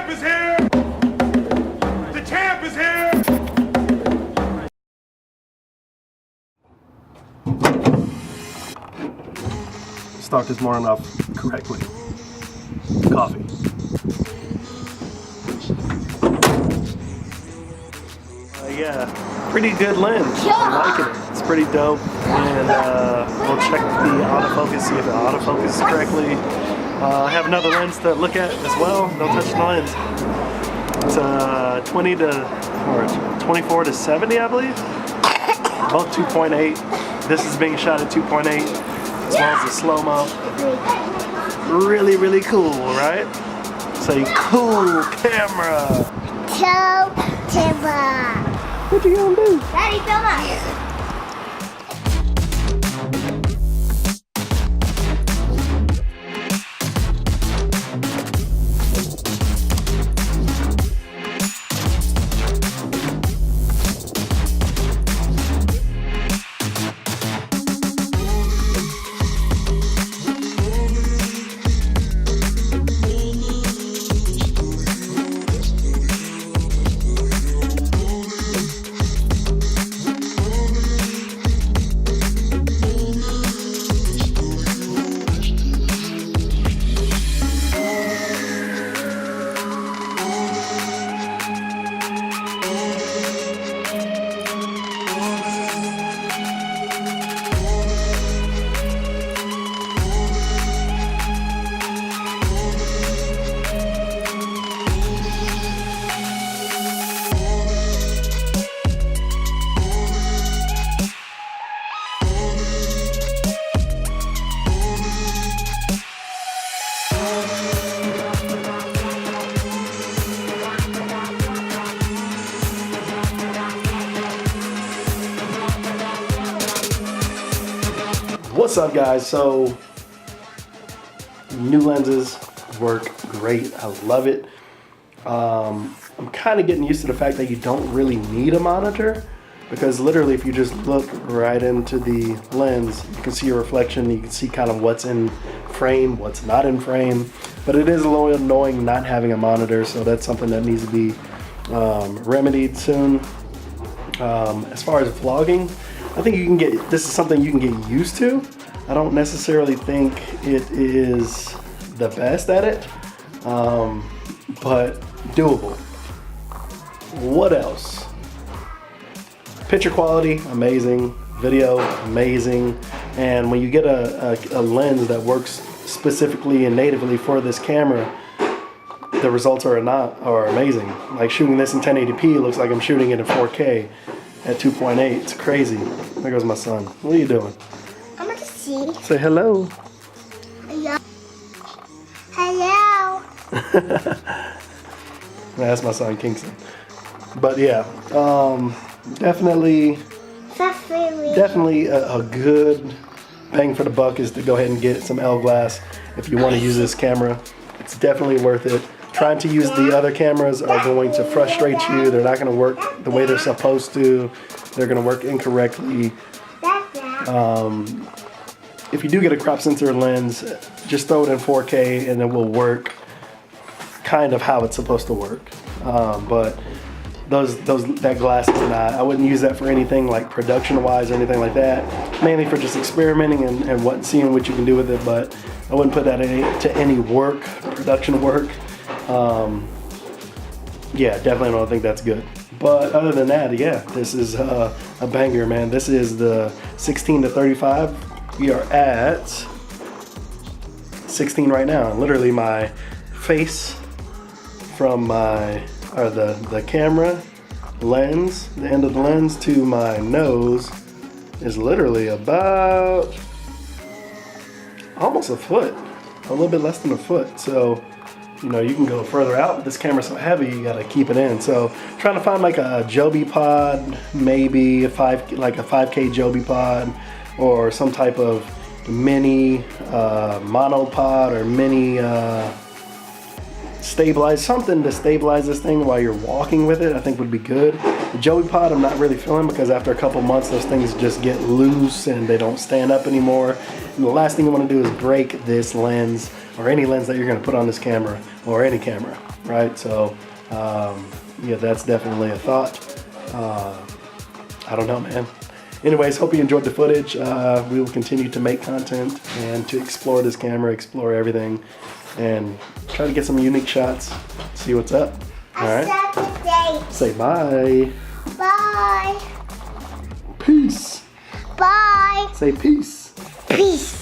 champ is here! The champ is here! Start this morning off correctly. Coffee. Yeah, pretty good lens. I'm liking it. It's pretty dope. And we'll check the autofocus, see if it autofocuses correctly. I have another lens to look at as well. Don't touch the lens. It's 24 to 70, I believe. Both 2.8. This is being shot at 2.8, as well as the SlowMo. Really, really cool, right? It's a cool camera. Cool camera. What you gonna do? Daddy, film us. What's up, guys? So new lenses work great. I love it. I'm kind of getting used to the fact that you don't really need a monitor, because literally if you just look right into the lens, you can see a reflection. You can see kind of what's in frame, what's not in frame. But it is a little annoying not having a monitor, so that's something that needs to be remedied soon. As far as vlogging, I think you can get, this is something you can get used to. I don't necessarily think it is the best at it, but doable. What else? Picture quality, amazing. Video, amazing. And when you get a lens that works specifically and natively for this camera, the results are amazing. Like shooting this in 1080p looks like I'm shooting it in 4K at 2.8. It's crazy. There goes my son. What are you doing? I'm gonna see. Say hello. Hello. Hello. That's my son Kingston. But yeah, definitely a good bang for the buck is to go ahead and get some L glass if you want to use this camera. It's definitely worth it. Trying to use the other cameras are going to frustrate you. They're not going to work the way they're supposed to. They're going to work incorrectly. If you do get a crop sensor lens, just throw it in 4K and it will work kind of how it's supposed to work. But that glass is not. I wouldn't use that for anything like production-wise or anything like that. Mainly for just experimenting and seeing what you can do with it. But I wouldn't put that to any work, production work. Yeah, definitely don't think that's good. But other than that, yeah, this is a banger, man. This is the 16 to 35. We are at 16 right now. Literally my face from the camera lens, the end of the lens to my nose is literally about almost a foot, a little bit less than a foot. So, you know, you can go further out, but this camera's so heavy, you gotta keep it in. So, trying to find like a Joby pod, maybe like a 5K Joby pod, or some type of mini monopod or mini stabilize, something to stabilize this thing while you're walking with it, I think would be good. The Joby pod I'm not really feeling, because after a couple months those things just get loose and they don't stand up anymore. And the last thing you want to do is break this lens or any lens that you're gonna put on this camera or any camera, right? So yeah, that's definitely a thought. I don't know, man. Anyways, hope you enjoyed the footage. We will continue to make content and to explore this camera, explore everything, and try to get some unique shots, see what's up. All right. Say bye. Bye. Peace. Bye. Say peace. Peace.